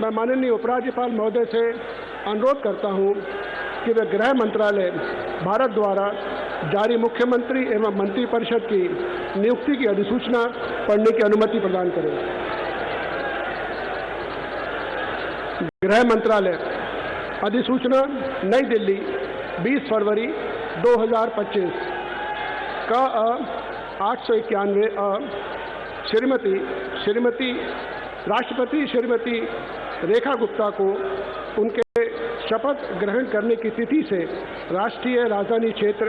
मैं माननीय उपराज्यपाल महोदय से अनुरोध करता हूं कि वे गृह मंत्रालय भारत द्वारा जारी मुख्यमंत्री एवं मंत्रिपरिषद की नियुक्ति की अधिसूचना पढ़ने की अनुमति प्रदान करें। गृह मंत्रालय अधिसूचना नई दिल्ली 20 फरवरी 2025 का 891 श्रीमती राष्ट्रपति श्रीमती रेखा गुप्ता को उनके शपथ ग्रहण करने की तिथि से राष्ट्रीय राजधानी क्षेत्र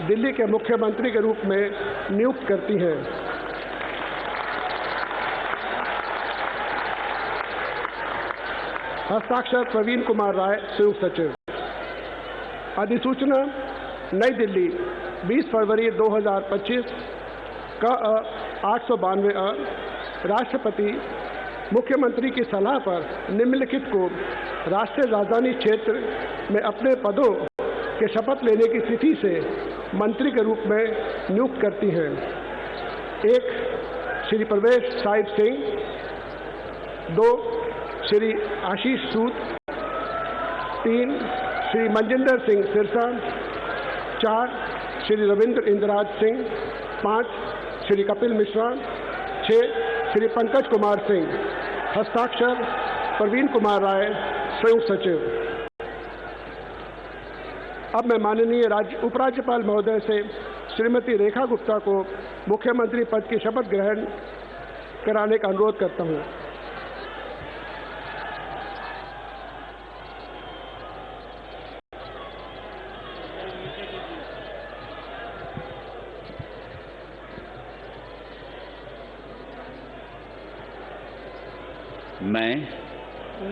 दिल्ली के मुख्यमंत्री के रूप में नियुक्त करती हैं। हस्ताक्षर प्रवीण कुमार राय, संयुक्त सचिव। अधिसूचना नई दिल्ली 20 फरवरी 2025 का 892 राष्ट्रपति मुख्यमंत्री की सलाह पर निम्नलिखित को राष्ट्रीय राजधानी क्षेत्र में अपने पदों के शपथ लेने की तिथि से मंत्री के रूप में नियुक्त करती हैं। 1 श्री प्रवेश साहिब सिंह, 2 श्री आशीष सूद, 3 श्री मनजिंदर सिंह सिरसा, 4 श्री रविंद्र इंद्रराज सिंह, 5 श्री कपिल मिश्रा, 6 श्री पंकज कुमार सिंह। हस्ताक्षर प्रवीण कुमार राय, संयुक्त सचिव। अब मैं माननीय उपराज्यपाल महोदय से श्रीमती रेखा गुप्ता को मुख्यमंत्री पद की शपथ ग्रहण कराने का अनुरोध करता हूं।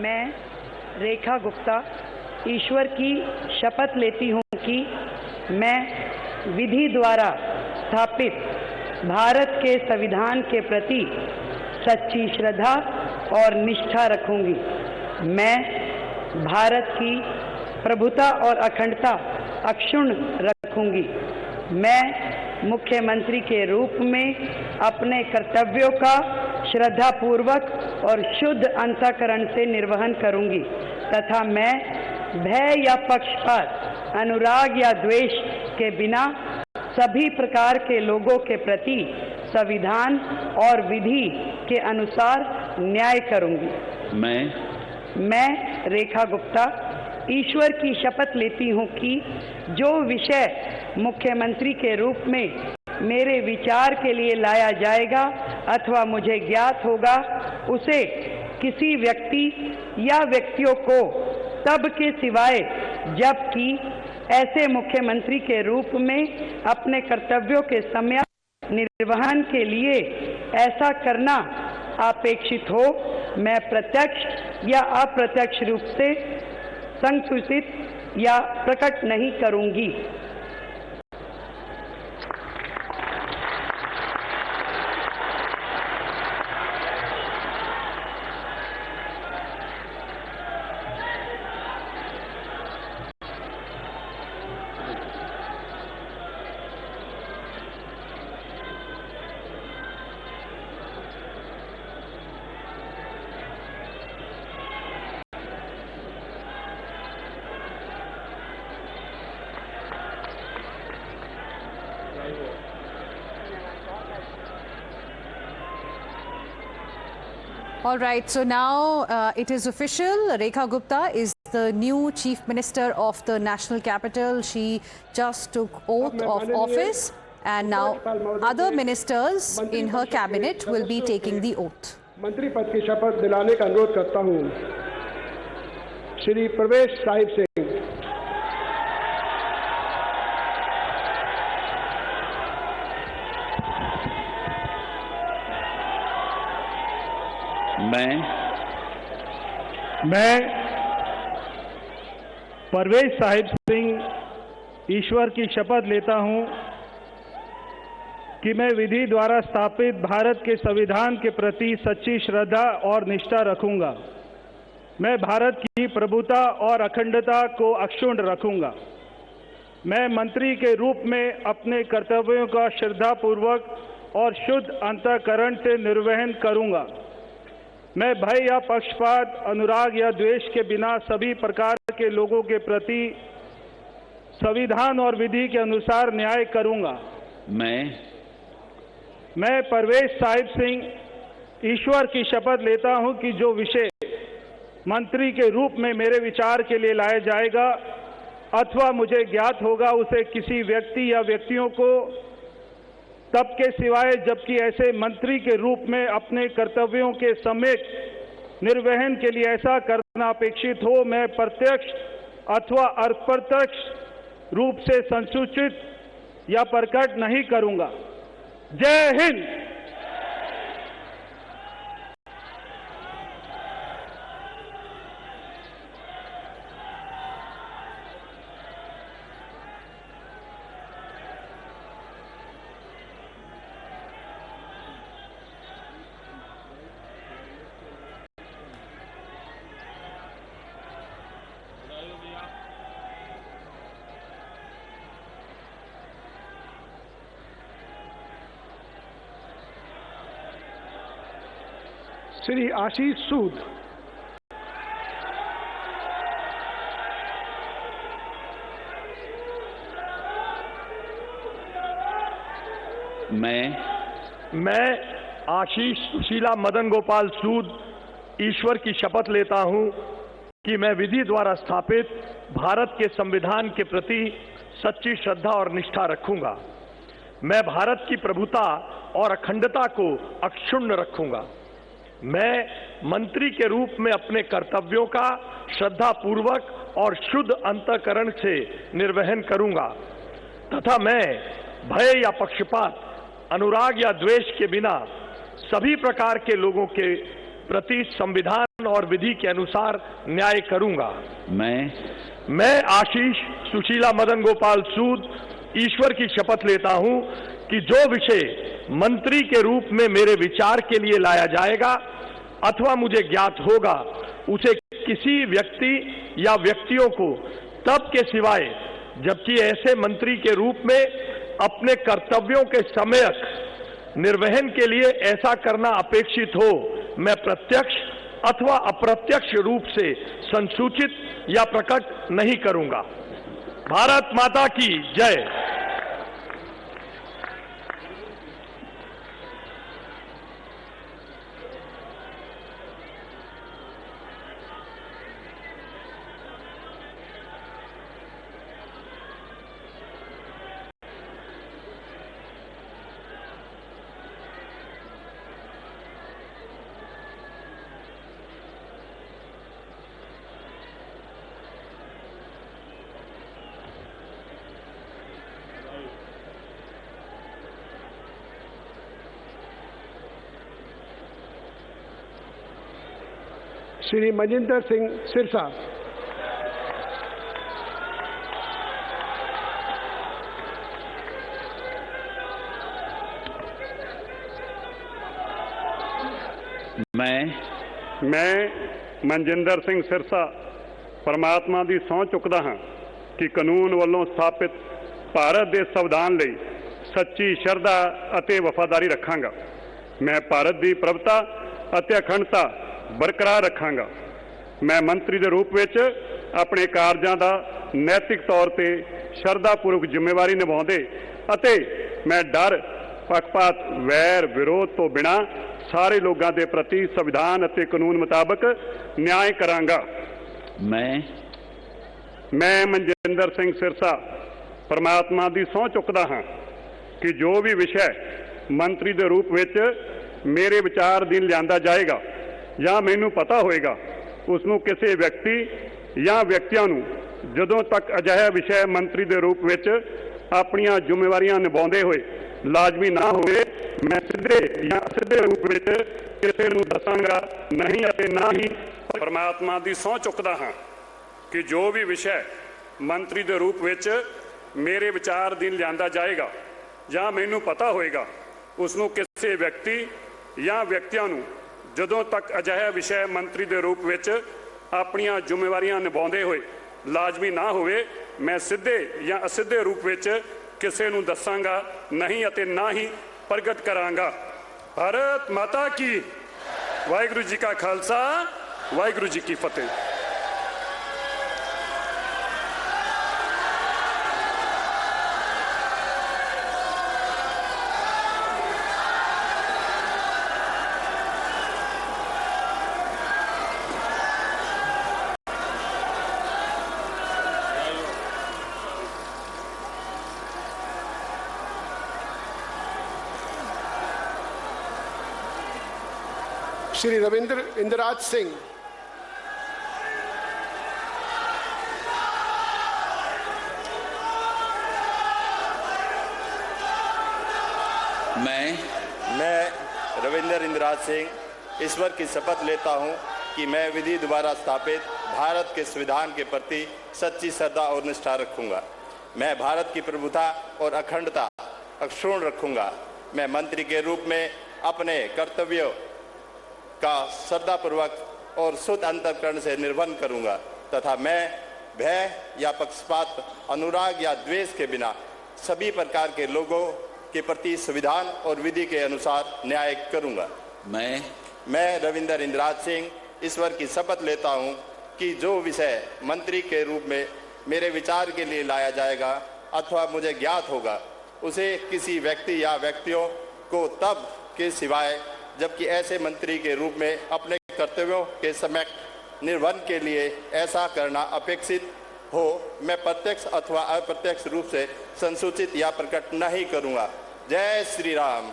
मैं रेखा गुप्ता ईश्वर की शपथ लेती हूँ कि मैं विधि द्वारा स्थापित भारत के संविधान के प्रति सच्ची श्रद्धा और निष्ठा रखूंगी। मैं भारत की प्रभुता और अखंडता अक्षुण्ण रखूंगी। मैं मुख्यमंत्री के रूप में अपने कर्तव्यों का श्रद्धापूर्वक और शुद्ध अंतःकरण से निर्वहन करूंगी तथा मैं भय या पक्षपात, अनुराग या द्वेष के बिना सभी प्रकार के लोगों के प्रति संविधान और विधि के अनुसार न्याय करूंगी। मैं रेखा गुप्ता ईश्वर की शपथ लेती हूँ कि जो विषय मुख्यमंत्री के रूप में मेरे विचार के लिए लाया जाएगा अथवा मुझे ज्ञात होगा, उसे किसी व्यक्ति या व्यक्तियों को तब के सिवाय जबकि ऐसे मुख्यमंत्री के रूप में अपने कर्तव्यों के समय निर्वहन के लिए ऐसा करना अपेक्षित हो, मैं प्रत्यक्ष या अप्रत्यक्ष रूप से संसूचित या प्रकट नहीं करूंगी। All right, so now it is official. Rekha Gupta is the new Chief Minister of the National Capital. She just took oath of office and now other ministers in her cabinet will be taking the oath. मंत्री पद की शपथ दिलाने का अनुरोध करता हूं। श्री प्रवेश साहिब सिंह, मैं परवेज साहिब सिंह ईश्वर की शपथ लेता हूं कि मैं विधि द्वारा स्थापित भारत के संविधान के प्रति सच्ची श्रद्धा और निष्ठा रखूंगा। मैं भारत की प्रभुता और अखंडता को अक्षुण्ण रखूंगा। मैं मंत्री के रूप में अपने कर्तव्यों का श्रद्धापूर्वक और शुद्ध अंतःकरण से निर्वहन करूंगा। मैं भय या पक्षपात, अनुराग या द्वेष के बिना सभी प्रकार के लोगों के प्रति संविधान और विधि के अनुसार न्याय करूंगा। मैं परवेज साहिब सिंह ईश्वर की शपथ लेता हूं कि जो विषय मंत्री के रूप में मेरे विचार के लिए लाया जाएगा अथवा मुझे ज्ञात होगा, उसे किसी व्यक्ति या व्यक्तियों को तब के सिवाय जबकि ऐसे मंत्री के रूप में अपने कर्तव्यों के सम्यक निर्वहन के लिए ऐसा करना अपेक्षित हो, मैं प्रत्यक्ष अथवा अप्रत्यक्ष रूप से संसूचित या प्रकट नहीं करूंगा। जय हिंद। श्री आशीष सूद। मैं आशीष सुशीला मदन गोपाल सूद ईश्वर की शपथ लेता हूं कि मैं विधि द्वारा स्थापित भारत के संविधान के प्रति सच्ची श्रद्धा और निष्ठा रखूंगा। मैं भारत की प्रभुता और अखंडता को अक्षुण्ण रखूंगा। मैं मंत्री के रूप में अपने कर्तव्यों का श्रद्धापूर्वक और शुद्ध अंतःकरण से निर्वहन करूंगा तथा मैं भय या पक्षपात, अनुराग या द्वेष के बिना सभी प्रकार के लोगों के प्रति संविधान और विधि के अनुसार न्याय करूंगा। मैं आशीष सुशीला मदन गोपाल सूद ईश्वर की शपथ लेता हूं कि जो विषय मंत्री के रूप में मेरे विचार के लिए लाया जाएगा अथवा मुझे ज्ञात होगा, उसे किसी व्यक्ति या व्यक्तियों को तब के सिवाय जबकि ऐसे मंत्री के रूप में अपने कर्तव्यों के सम्यक निर्वहन के लिए ऐसा करना अपेक्षित हो, मैं प्रत्यक्ष अथवा अप्रत्यक्ष रूप से संसूचित या प्रकट नहीं करूंगा। भारत माता की जय। श्री मजिंदर सिंह सिरसा। मैं मनजिंदर सिंह सिरसा परमात्मा ਦੀ ਸਹੁੰ ਚੁੱਕਦਾ ਹਾਂ ਕਿ ਕਾਨੂੰਨ ਵੱਲੋਂ ਸਥਾਪਿਤ ਭਾਰਤ ਦੇ ਸੰਵਿਧਾਨ ਲਈ ਸੱਚੀ ਸ਼ਰਧਾ ਅਤੇ ਵਫਾਦਾਰੀ ਰੱਖਾਂਗਾ। ਮੈਂ ਭਾਰਤ ਦੀ ਪ੍ਰਭੁਤਾ ਅਤੇ ਅਖੰਡਤਾ ਬਰਕਰਾਰ ਰੱਖਾਂਗਾ। ਮੈਂ ਮੰਤਰੀ ਦੇ ਰੂਪ ਵਿੱਚ ਆਪਣੇ ਕਾਰਜਾਂ ਦਾ ਨੈਤਿਕ ਤੌਰ ਤੇ ਸ਼ਰਧਾਪੂਰਵਕ ਜ਼ਿੰਮੇਵਾਰੀ ਨਿਭਾਉਂਦੇ ਅਤੇ ਮੈਂ ਡਰ, ਪੱਖਪਾਤ, ਵੈਰ, ਵਿਰੋਧ ਤੋਂ ਬਿਨਾਂ ਸਾਰੇ ਲੋਕਾਂ ਦੇ ਪ੍ਰਤੀ ਸੰਵਿਧਾਨ ਅਤੇ ਕਾਨੂੰਨ ਮੁਤਾਬਕ ਨਿਆਂ ਕਰਾਂਗਾ। ਮੈਂ ਮਨਜਿੰਦਰ ਸਿੰਘ ਸਿਰਸਾ ਪਰਮਾਤਮਾ ਦੀ ਸਹੁੰ ਚੁੱਕਦਾ ਹਾਂ ਕਿ ਜੋ ਵੀ ਵਿਸ਼ਾ ਮੰਤਰੀ ਦੇ ਰੂਪ ਵਿੱਚ ਮੇਰੇ ਵਿਚਾਰ ਅਧੀਨ ਲਿਆਂਦਾ ਜਾਏਗਾ ਜਾਂ ਮੈਨੂੰ ਪਤਾ ਹੋਏਗਾ, ਉਸ ਨੂੰ ਕਿਸੇ ਵਿਅਕਤੀ ਜਾਂ ਵਿਅਕਤੀਆਂ ਨੂੰ ਜਦੋਂ ਤੱਕ ਅਜਿਹਾ ਵਿਸ਼ਾ ਮੰਤਰੀ ਦੇ ਰੂਪ ਵਿੱਚ ਆਪਣੀਆਂ ਜ਼ਿੰਮੇਵਾਰੀਆਂ ਨਿਭਾਉਂਦੇ ਹੋਏ ਲਾਜ਼ਮੀ ਨਾ ਹੋਵੇ, ਮੈਂ ਸਿੱਧੇ ਜਾਂ ਅਸਿੱਧੇ ਰੂਪ ਵਿੱਚ ਕਿਸੇ ਨੂੰ ਦੱਸਾਂਗਾ ਨਹੀਂ ਅਤੇ ਨਾ ਹੀ। ਪਰਮਾਤਮਾ ਦੀ ਸਹੁੰ ਚੁੱਕਦਾ ਹਾਂ ਕਿ ਜੋ ਵੀ ਵਿਸ਼ਾ ਮੰਤਰੀ ਦੇ ਰੂਪ ਵਿੱਚ ਮੇਰੇ ਵਿਚਾਰ ਅਧੀਨ ਲਿਆਂਦਾ ਜਾਏਗਾ ਜਾਂ ਮੈਨੂੰ ਪਤਾ ਹੋਏਗਾ, ਉਸ ਨੂੰ ਕਿਸੇ ਵਿਅਕਤੀ ਜਾਂ ਵਿਅਕਤੀਆਂ ਨੂੰ ਜਦੋਂ ਤੱਕ ਅਜਿਹਾ ਵਿਸ਼ਾ ਮੰਤਰੀ ਦੇ ਰੂਪ ਵਿੱਚ ਆਪਣੀਆਂ ਜ਼ਿੰਮੇਵਾਰੀਆਂ ਨਿਭਾਉਂਦੇ ਹੋਏ ਲਾਜ਼ਮੀ ਨਾ ਹੋਵੇ, ਮੈਂ ਸਿੱਧੇ ਜਾਂ ਅਸਿੱਧੇ ਰੂਪ ਵਿੱਚ ਕਿਸੇ ਨੂੰ ਦੱਸਾਂਗਾ ਨਹੀਂ ਅਤੇ ਨਾ ਹੀ ਪ੍ਰਗਟ ਕਰਾਂਗਾ। ਭਾਰਤ ਮਾਤਾ ਕੀ वाहिगुरु जी का खालसा वाहिगुरु जी की फतेह। श्री रविंद्र इंद्रराज सिंह। मैं रविंद्र इंद्रराज सिंह ईश्वर की शपथ लेता हूं कि मैं विधि द्वारा स्थापित भारत के संविधान के प्रति सच्ची श्रद्धा और निष्ठा रखूंगा। मैं भारत की प्रभुता और अखंडता अक्षुण्ण रखूंगा। मैं मंत्री के रूप में अपने कर्तव्यों का श्रद्धापूर्वक और शुद्ध अंतःकरण से निर्वहन करूंगा तथा मैं भय या पक्षपात, अनुराग या द्वेष के बिना सभी प्रकार के लोगों के प्रति संविधान और विधि के अनुसार न्याय करूंगा। मैं रविंद्र इंद्रराज सिंह ईश्वर की शपथ लेता हूं कि जो विषय मंत्री के रूप में मेरे विचार के लिए लाया जाएगा अथवा मुझे ज्ञात होगा, उसे किसी व्यक्ति या व्यक्तियों को तब के सिवाय जबकि ऐसे मंत्री के रूप में अपने कर्तव्यों के सम्यक निर्वहन के लिए ऐसा करना अपेक्षित हो, मैं प्रत्यक्ष अथवा अप्रत्यक्ष रूप से संसूचित या प्रकट नहीं करूंगा। जय श्री राम।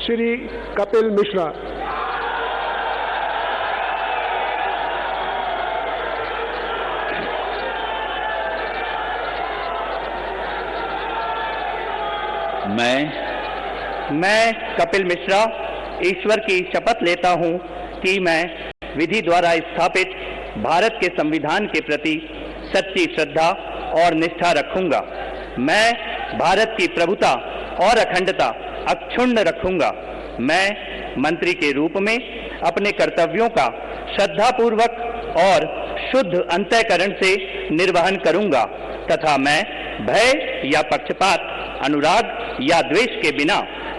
श्री कपिल मिश्रा। मैं कपिल मिश्रा ईश्वर की शपथ लेता हूं कि मैं विधि द्वारा स्थापित भारत के संविधान के प्रति सच्ची श्रद्धा और निष्ठा रखूंगा। मैं भारत की प्रभुता और अखंडता अक्षुण्ण रखूंगा। मैं मंत्री के रूप में अपने कर्तव्यों का श्रद्धापूर्वक और शुद्ध अंतःकरण से निर्वहन करूंगा तथा मैं भय या पक्षपात, अनुराग या द्वेष के बिना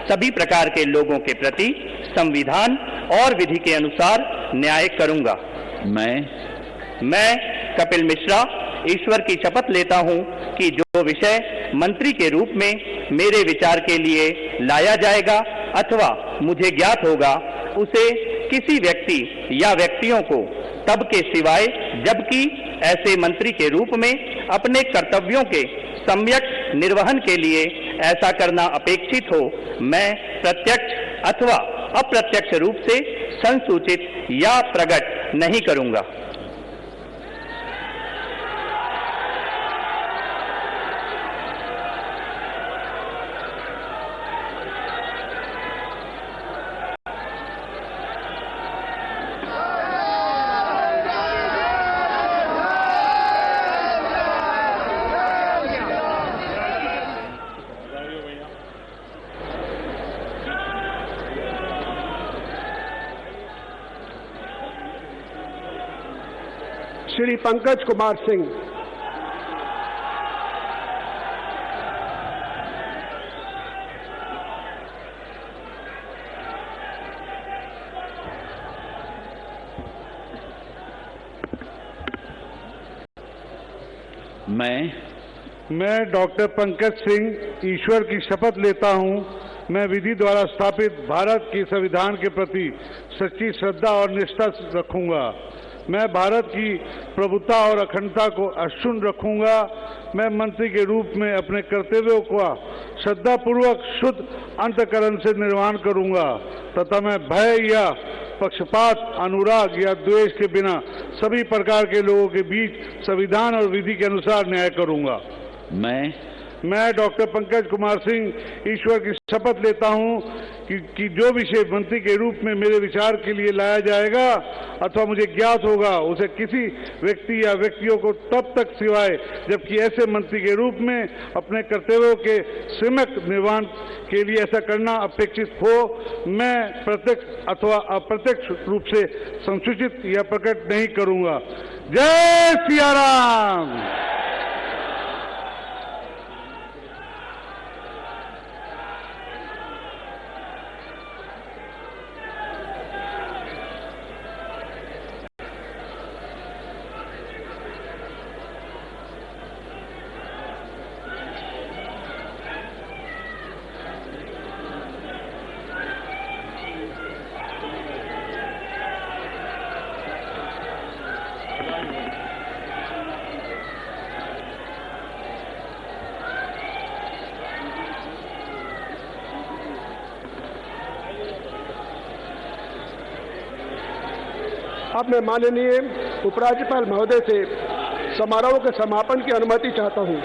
सभी प्रकार के लोगों के प्रति संविधान और विधि के अनुसार न्याय करूंगा। मैं कपिल मिश्रा ईश्वर की शपथ लेता हूं कि जो विषय मंत्री के रूप में मेरे विचार के लिए लाया जाएगा अथवा मुझे ज्ञात होगा, उसे किसी व्यक्ति या व्यक्तियों को तब के सिवाय जबकि ऐसे मंत्री के रूप में अपने कर्तव्यों के सम्यक निर्वहन के लिए ऐसा करना अपेक्षित हो, मैं प्रत्यक्ष अथवा अप्रत्यक्ष रूप से संसूचित या प्रकट नहीं करूंगा। श्री पंकज कुमार सिंह। मैं डॉक्टर पंकज सिंह ईश्वर की शपथ लेता हूं, मैं विधि द्वारा स्थापित भारत के संविधान के प्रति सच्ची श्रद्धा और निष्ठा रखूंगा। मैं भारत की प्रभुता और अखंडता को अक्षुण्ण रखूंगा। मैं मंत्री के रूप में अपने कर्तव्यों का श्रद्धापूर्वक शुद्ध अंतःकरण से निर्वहन करूंगा तथा मैं भय या पक्षपात, अनुराग या द्वेष के बिना सभी प्रकार के लोगों के बीच संविधान और विधि के अनुसार न्याय करूंगा। मैं डॉक्टर पंकज कुमार सिंह ईश्वर की शपथ लेता हूं कि जो विषय मंत्री के रूप में मेरे विचार के लिए लाया जाएगा अथवा मुझे ज्ञात होगा, उसे किसी व्यक्ति या व्यक्तियों को तब तक सिवाय जबकि ऐसे मंत्री के रूप में अपने कर्तव्यों के सम्यक निर्वहन के लिए ऐसा करना अपेक्षित हो, मैं प्रत्यक्ष अथवा अप्रत्यक्ष रूप से संसूचित या प्रकट नहीं करूंगा। जय सिया राम। अब मैं माननीय उपराज्यपाल महोदय से समारोह के समापन की अनुमति चाहता हूं।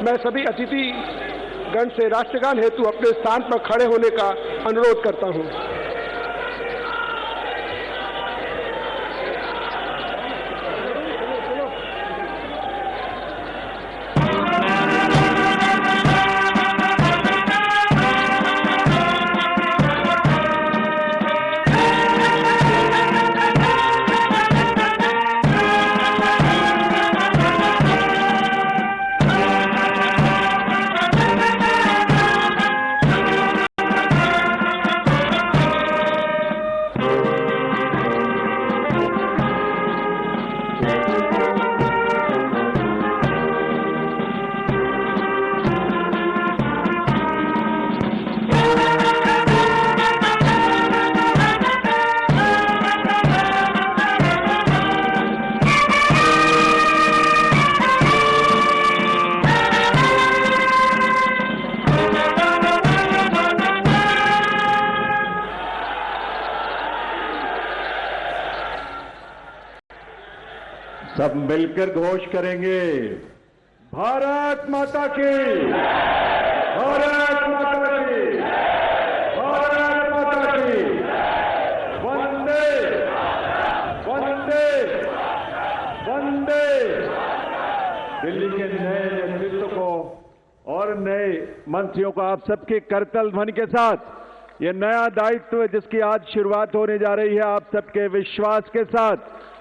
मैं सभी अतिथिगण से राष्ट्रगान हेतु अपने स्थान पर खड़े होने का अनुरोध करता हूं। सब मिलकर घोष करेंगे, भारत माता की, भारत माता की, भारत माता की, वंदे वंदे वंदे। दिल्ली के नए नेतृत्व को और नए मंत्रियों को आप सबके करतल ध्वनि के साथ ये नया दायित्व जिसकी आज शुरुआत होने जा रही है, आप सबके विश्वास के साथ,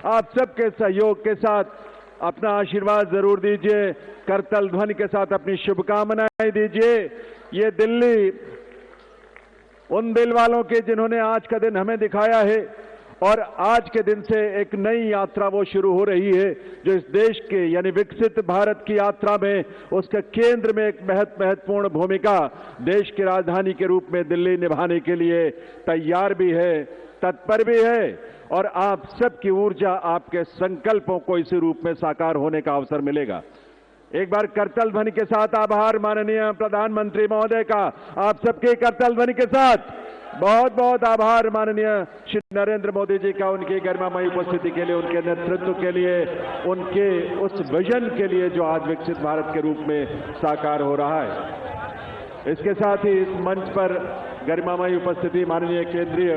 आप सबके सहयोग के साथ अपना आशीर्वाद जरूर दीजिए, करतल ध्वनि के साथ अपनी शुभकामनाएं दीजिए। ये दिल्ली उन दिल वालों के जिन्होंने आज का दिन हमें दिखाया है और आज के दिन से एक नई यात्रा वो शुरू हो रही है जो इस देश के यानी विकसित भारत की यात्रा में उसके केंद्र में एक महत्वपूर्ण भूमिका देश की राजधानी के रूप में दिल्ली निभाने के लिए तैयार भी है, तत्पर भी है और आप सबकी ऊर्जा, आपके संकल्पों को इसी रूप में साकार होने का अवसर मिलेगा। एक बार करतल ध्वनि के साथ आभार माननीय प्रधानमंत्री महोदय का, आप सबके करतल ध्वनि के साथ बहुत बहुत आभार माननीय श्री नरेंद्र मोदी जी का, उनकी गरिमामयी उपस्थिति के लिए, उनके नेतृत्व के लिए, उनके उस विजन के लिए जो आज विकसित भारत के रूप में साकार हो रहा है। इसके साथ ही इस मंच पर गरिमामयी उपस्थिति माननीय केंद्रीय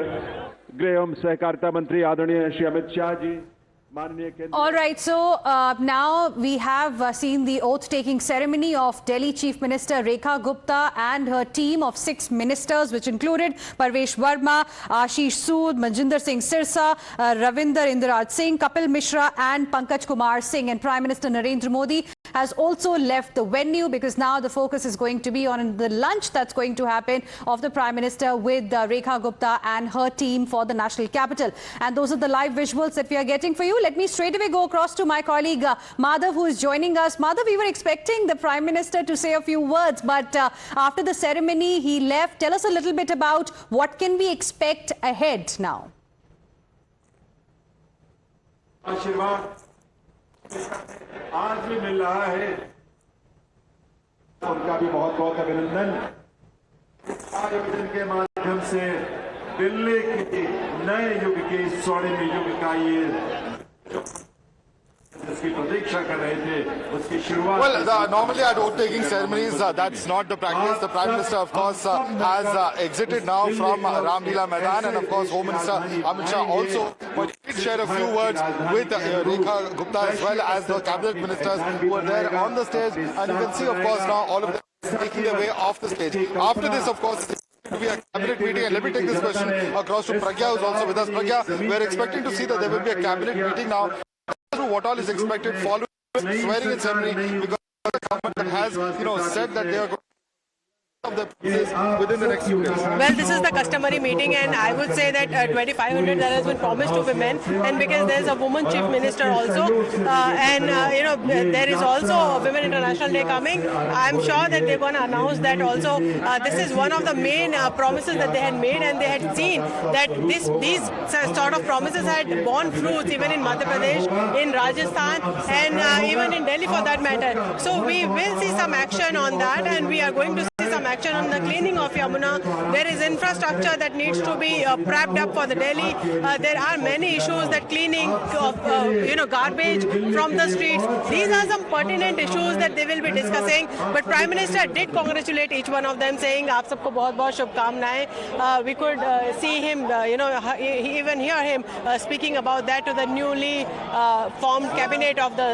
गृह एवं सहकारिता मंत्री आदरणीय Shri Amit Shah ji, All right, so now we have seen the oath-taking ceremony of Delhi Chief Minister Rekha Gupta and her team of 6 ministers, which included Parvesh Verma, Ashish Sood, Manjinder Singh Sirsa, Ravinder Indraj Singh, Kapil Mishra and Pankaj Kumar Singh. And Prime Minister Narendra Modi has also left the venue because now the focus is going to be on the lunch that's going to happen of the Prime Minister with Rekha Gupta and her team for the national capital. And those are the live visuals that we are getting for you. Let me straight away go across to my colleague Madhav, who is joining us. Madhav, we were expecting the Prime Minister to say a few words, but after the ceremony, he left. Tell us a little bit about what can we expect ahead now. आशीर्वाद आज भी मिल रहा है, उनका भी बहुत बहुत अभिनंदन। आयोजन के माध्यम से दिल्ली के नए युग के स्वर्णिम युग का ये जिसकी प्रतीक्षा कर रहे थे उसकी शुरुआत। Well, normally at oath-taking ceremonies, that's not the practice. The Prime Minister, of course, has exited now from Ramlila Maidan, and of course, Home Minister Amit Shah also did share a few words with Rekha Gupta as well as the cabinet ministers who were there on the stage, and you can see, of course, now all of them taking their way off the stage. After this, of course, to be a cabinet meeting, and let me take this question across to Pragya, who's also with us. Pragya, we're expecting to see that there will be a cabinet meeting now. What all is expected following the swearing-in ceremony, because the government has, said that they are going of the within the next few days. Well, this is the customary meeting, and I would say that 2,500 that has been promised to women, and because there is a woman chief minister also, and there is also a Women International Day coming. I'm sure that they're going to announce that also. This is one of the main promises that they had made, and they had seen that these sort of promises had borne fruits even in Madhya Pradesh, in Rajasthan, and even in Delhi for that matter. So we will see some action on that, and we are going to see some action on the cleaning of Yamuna. There is infrastructure that needs to be prepped up for the Delhi. There are many issues that cleaning of garbage from the streets. These are some pertinent issues that they will be discussing. But Prime Minister did congratulate each one of them, saying, "Aap sabko bahut bahut shubhkamnaएं." We could see him, even hear him speaking about that to the newly formed cabinet of the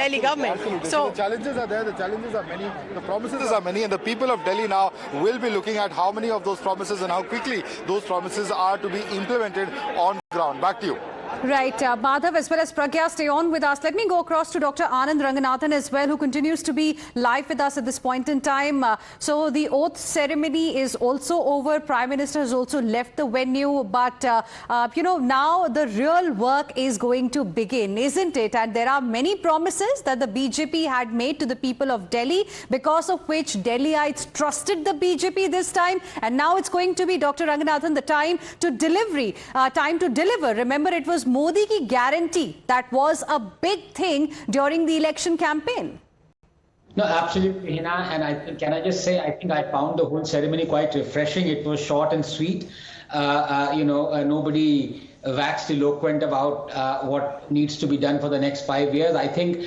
Delhi government. So the challenges are there. The challenges are many. The promises are many, and the people of Delhi now will be looking at how many of those promises and how quickly those promises are to be implemented on ground. Back to you. Right, Madhav as well as Pragya, stay on with us. Let me go across to Dr. Anand Ranganathan as well, who continues to be live with us at this point in time. So the oath ceremony is also over. Prime Minister has also left the venue. But, now the real work is going to begin, isn't it? And there are many promises that the BJP had made to the people of Delhi, because of which Delhiites trusted the BJP this time. And now it's going to be, Dr. Ranganathan, the time to deliver. Remember, it was Modi ki guarantee that was a big thing during the election campaign. No, absolutely, Hina. And I just say, I think I found the whole ceremony quite refreshing. It was short and sweet. Nobody waxed eloquent about what needs to be done for the next 5 years. I think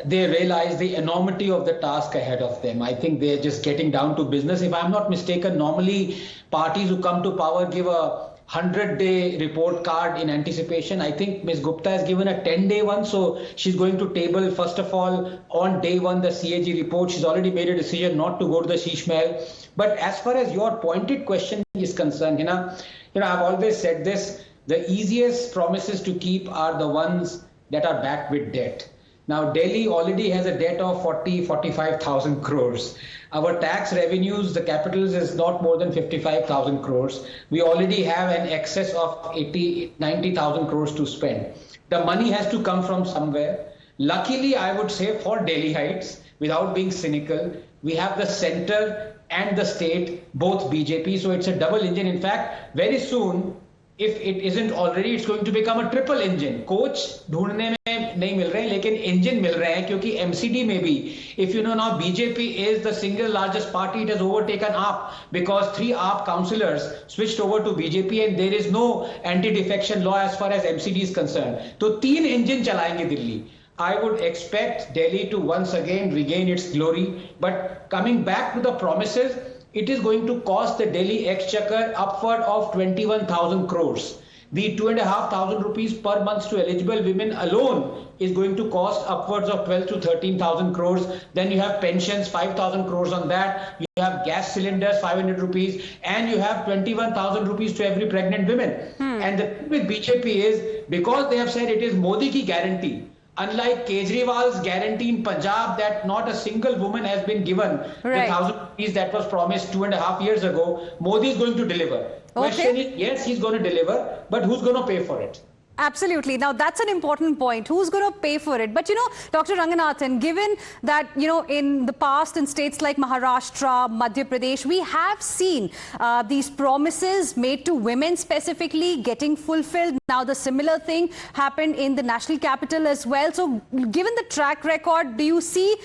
they realize the enormity of the task ahead of them. I think they're just getting down to business. If I'm not mistaken, normally parties who come to power give a 100-day report card in anticipation. I think Ms. Gupta has given a 10-day one, so she's going to table, first of all, on day one, the CAG report. She's already made a decision not to go to the Sheesh Mahal. But as far as your pointed question is concerned, I've always said this, the easiest promises to keep are the ones that are backed with debt. Now, Delhi already has a debt of 45,000 crores. Our tax revenues, the capitals, is not more than 55,000 crores. We already have an excess of 90,000 crores to spend. The money has to come from somewhere. Luckily, I would say, for Delhiites, without being cynical, we have the center and the state, both BJP. So it's a double engine. In fact, very soon, if it isn't already, it's going to become a triple engine. Coach ढूंढने में नहीं मिल रहे हैं, लेकिन engine मिल रहे हैं, क्योंकि MCD में भी, if you know now, BJP is the single largest party. It has overtaken AAP because 3 AAP councillors switched over to BJP, and there is no anti-defection law as far as MCD is concerned. तो 3 engine चलाएंगे Delhi. I would expect Delhi to once again regain its glory. But coming back to the promises, it is going to cost the Delhi exchequer upward of 21,000 crores. The 2,500 rupees per month to eligible women alone is going to cost upwards of 12 to 13,000 crores. Then you have pensions, 5,000 crores on that. You have gas cylinders, 500 rupees, and you have 21,000 rupees to every pregnant woman. And the thing with BJP is, because they have said it is Modi ki guarantee, unlike Kejriwal's guarantee in Punjab that not a single woman has been given the 1,000 rupees that was promised 2.5 years ago, Modi is going to deliver. Question is, yes, he's going to deliver, but who's going to pay for it? Absolutely. Now, that's an important point. Who's going to pay for it? But, Dr. Ranganathan, given that, in the past in states like Maharashtra, Madhya Pradesh, we have seen these promises made to women specifically getting fulfilled. Now, the similar thing happened in the national capital as well. So, given the track record, do you see,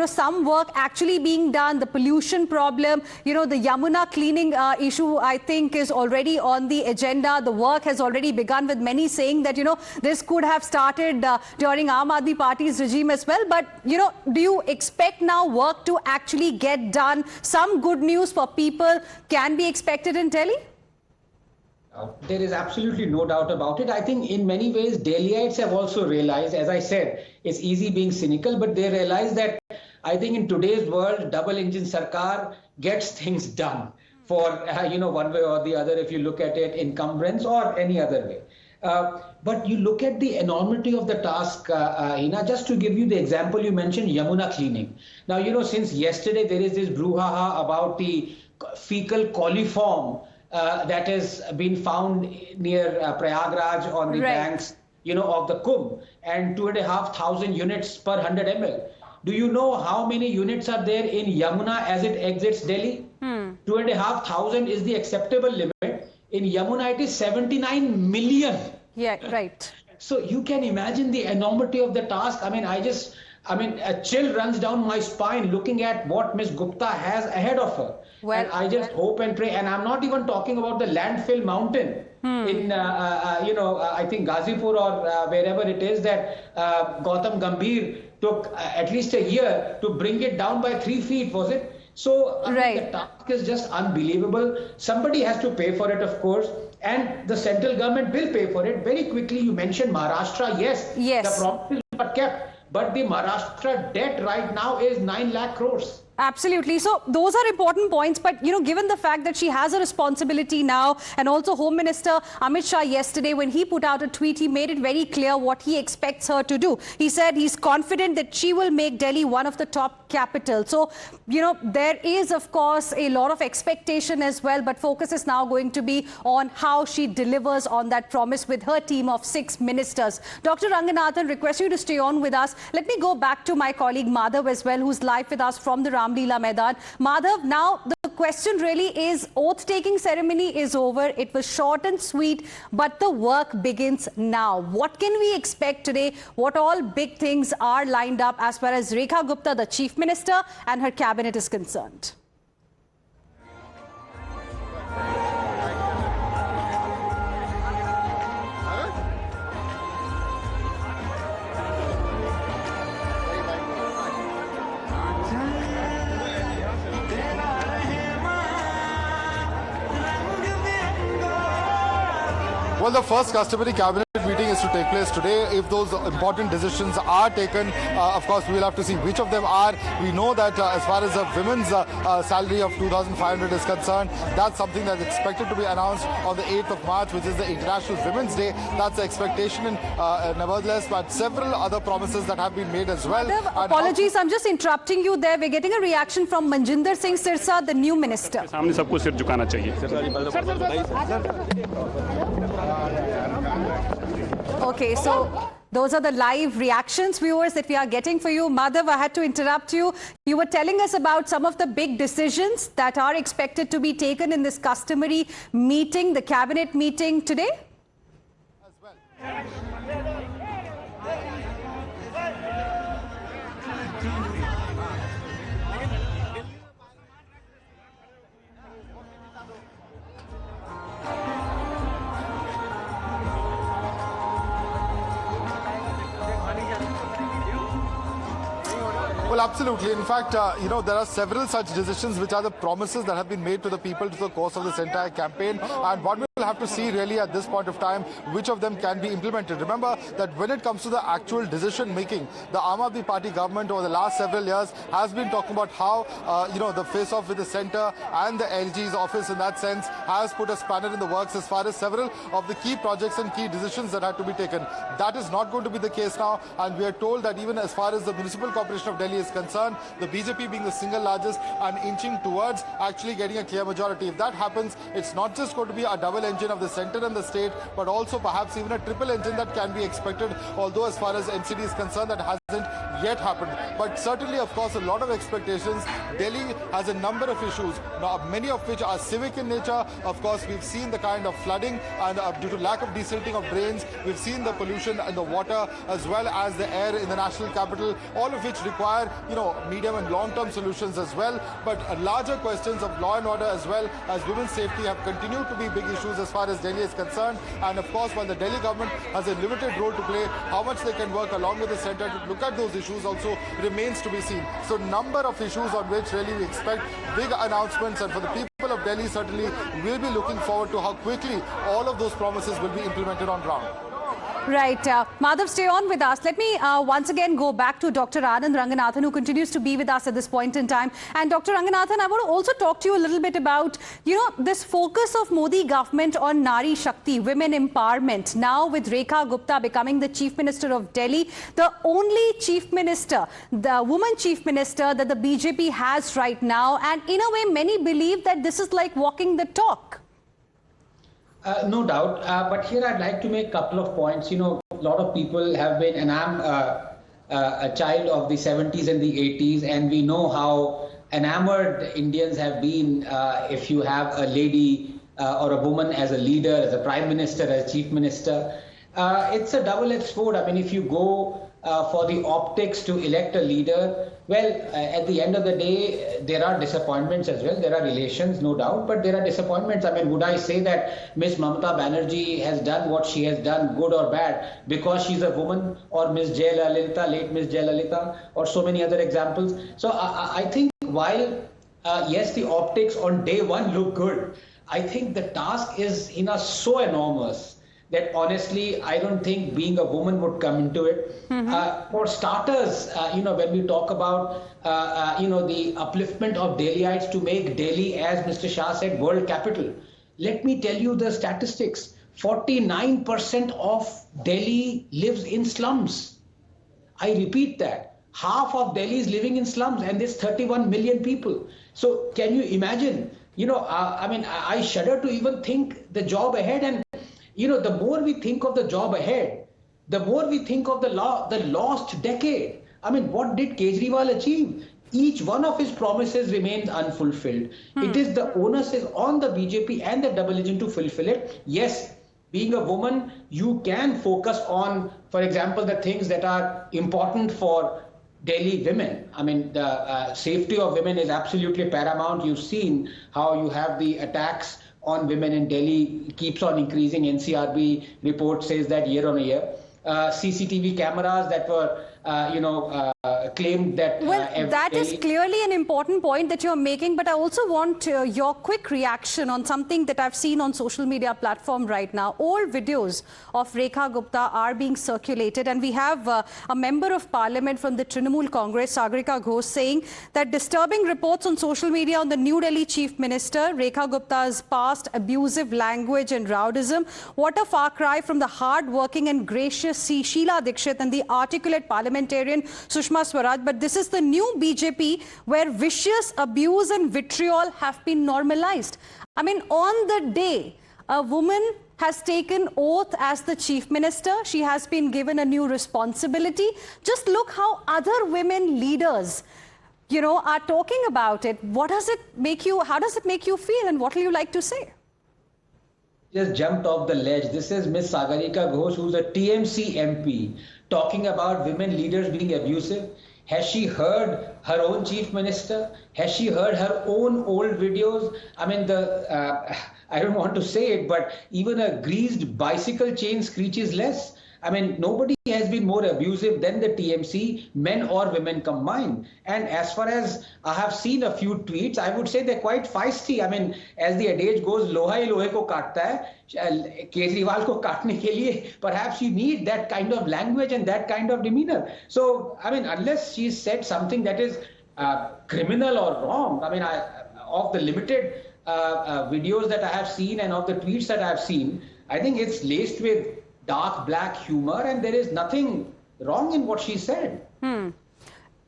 some work actually being done? The pollution problem, the Yamuna cleaning issue, I think, is already on the agenda. The work has already begun, with many saying that, this could have started during Aam Aadmi Party's regime as well. But, do you expect now work to actually get done? Some good news for people can be expected in Delhi? There is absolutely no doubt about it. I think in many ways, Delhiites have also realized, as I said, it's easy being cynical, but they realize that I think in today's world, double engine Sarkar gets things done for, one way or the other, if you look at it, encumbrance or any other way. But you look at the enormity of the task, just to give you the example, you mentioned Yamuna cleaning. Now, since yesterday, there is this brouhaha about the fecal coliform that has been found near Prayagraj on the banks, of the Kumbh, and 2,500 units per 100 ml. Do you know how many units are there in Yamuna as it exits Delhi? 2,500 is the acceptable limit. In Yamuna, it is 79 million. Yeah, right. So you can imagine the enormity of the task. I mean, I mean, a chill runs down my spine looking at what Ms. Gupta has ahead of her. Well, and I just hope and pray. And I'm not even talking about the landfill mountain in, I think Ghazipur or wherever it is that Gautam Gambhir took at least a year to bring it down by 3 feet, was it? So I mean, the task is just unbelievable. Somebody has to pay for it, of course. And the central government will pay for it. Very quickly, you mentioned Maharashtra. Yes. The promises were kept. But the Maharashtra debt right now is 9 lakh crores. Absolutely. So those are important points. But, given the fact that she has a responsibility now, and also Home Minister Amit Shah yesterday, when he put out a tweet, he made it very clear what he expects her to do. He said he's confident that she will make Delhi one of the top capitals. So, there is, of course, a lot of expectation as well. But focus is now going to be on how she delivers on that promise with her team of 6 ministers. Dr. Ranganathan, request you to stay on with us. Let me go back to my colleague Madhav as well, who's live with us from the Ramlila Maidan. Madhav, now the question really is, oath-taking ceremony is over. It was short and sweet, but the work begins now. What can we expect today? What all big things are lined up as far as Rekha Gupta, the Chief Minister, and her cabinet is concerned? Well, the first customary cabinet meeting is to take place today. If those important decisions are taken, of course, we will have to see which of them are. We know that as far as the women's salary of 2,500 is concerned, that's something that's expected to be announced on the 8th of March, which is the International Women's Day. That's the expectation, nevertheless, but several other promises that have been made as well. Madhav, apologies, I'm just interrupting you there. We're getting a reaction from Manjinder Singh Sirsa, the new minister. सामने सबको सिर झुकाना चाहिए. Okay, so those are the live reactions, viewers, that we are getting for you. Madhav, I had to interrupt you. You were telling us about some of the big decisions that are expected to be taken in this customary meeting, the cabinet meeting today. Well, absolutely. In fact, there are several such decisions which are the promises that have been made to the people through the course of this entire campaign. And one will have to see really at this point of time which of them can be implemented. Remember that when it comes to the actual decision making, the Aam Aadmi Party government over the last several years has been talking about how, the face-off with the centre and the LG's office in that sense has put a spanner in the works as far as several of the key projects and key decisions that had to be taken. That is not going to be the case now. And we are told that even as far as the Municipal Corporation of Delhi is concerned, the BJP being the single largest and inching towards actually getting a clear majority. If that happens, it's not just going to be a double engine of the centre and the state, but also perhaps even a triple engine that can be expected, although as far as MCD is concerned, that hasn't yet happened. But certainly, of course, a lot of expectations. Delhi has a number of issues, now many of which are civic in nature. Of course, we've seen the kind of flooding and due to lack of desilting of drains, we've seen the pollution in the water as well as the air in the national capital, all of which require, medium and long-term solutions as well. But larger questions of law and order as well as women's safety have continued to be big issues as far as Delhi is concerned. And of course, while the Delhi government has a limited role to play, how much they can work along with the centre to look at those issues also remains to be seen. So number of issues on which really we expect big announcements, and for the people of Delhi certainly will be looking forward to how quickly all of those promises will be implemented on ground. Right. Madhav, stay on with us. Let me once again go back to Dr. Anand Ranganathan, who continues to be with us at this point in time. And Dr. Ranganathan, I want to also talk to you a little bit about, this focus of Modi government on Nari Shakti, women empowerment. Now with Rekha Gupta becoming the Chief Minister of Delhi, the only Chief Minister, the woman Chief Minister that the BJP has right now. And in a way, many believe that this is like walking the talk. No doubt. But here I'd like to make a couple of points. A lot of people have been, and I'm a child of the 70s and the 80s, and we know how enamored Indians have been if you have a lady or a woman as a leader, as a prime minister, as chief minister. It's a double-edged sword. I mean, if you go for the optics to elect a leader, well, at the end of the day, there are disappointments as well. There are relations, no doubt, but there are disappointments. I mean, would I say that Ms. Mamata Banerjee has done what she has done, good or bad, because she's a woman, or Ms. Jayalalitha, late Ms. Jayalalitha, or so many other examples? So I think while, yes, the optics on day one look good, I think the task is so enormous that honestly, I don't think being a woman would come into it. For starters, when we talk about, the upliftment of Delhiites to make Delhi, as Mr. Shah said, world capital. Let me tell you the statistics. 49% of Delhi lives in slums. I repeat that. Half of Delhi is living in slums, and there's 31 million people. So can you imagine? I shudder to even think the job ahead. And the more we think of the job ahead, the more we think of the lost decade. I mean, what did Kejriwal achieve? Each one of his promises remains unfulfilled. It is the onus is on the BJP and the double agent to fulfill it. Yes, being a woman, you can focus on, for example, the things that are important for Delhi women. I mean, the safety of women is absolutely paramount. You've seen how you have the attacks on women in Delhi keeps on increasing. NCRB report says that year on year. CCTV cameras that were, claimed that... Well, that is clearly an important point that you're making, but I also want your quick reaction on something that I've seen on social media platform right now. Old videos of Rekha Gupta are being circulated, and we have a member of parliament from the Trinamool Congress, Sagarika Ghosh, saying that disturbing reports on social media on the New Delhi Chief Minister, Rekha Gupta's past abusive language and rowdyism. What a far cry from the hard-working and gracious Sheila Dikshit and the articulate parliamentarian Sushma Swaraj. But this is the new BJP where vicious abuse and vitriol have been normalized. I mean, on the day a woman has taken oath as the chief minister, she has been given a new responsibility. Just look how other women leaders, are talking about it. What does it make you, how does it make you feel, and what will you like to say? Just jumped off the ledge. This is Miss Sagarika Ghosh, who's a TMC MP, talking about women leaders being abusive. Has she heard her own chief minister? Has she heard her own old videos? I mean, I don't want to say it, but even a greased bicycle chain screeches less. I mean, nobody has been more abusive than the TMC, men or women combined. And as far as I have seen a few tweets, I would say they're quite feisty. I mean, as the adage goes, loha hi lohe ko kaatta hai. Kejriwal ko kaatne ke liye, perhaps you need that kind of language and that kind of demeanor. So, I mean, unless she said something that is criminal or wrong, I mean, of the limited videos that I have seen and of the tweets that I have seen, I think it's laced with dark black humor, and there is nothing wrong in what she said.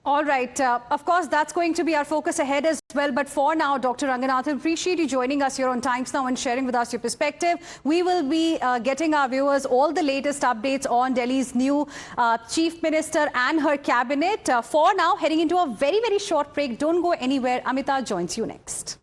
All right. Of course, that's going to be our focus ahead as well. But for now, Dr. Ranganathan, appreciate you joining us here on Times Now and sharing with us your perspective. We will be getting our viewers all the latest updates on Delhi's new Chief Minister and her cabinet. For now, heading into a very, very short break. Don't go anywhere. Amita joins you next.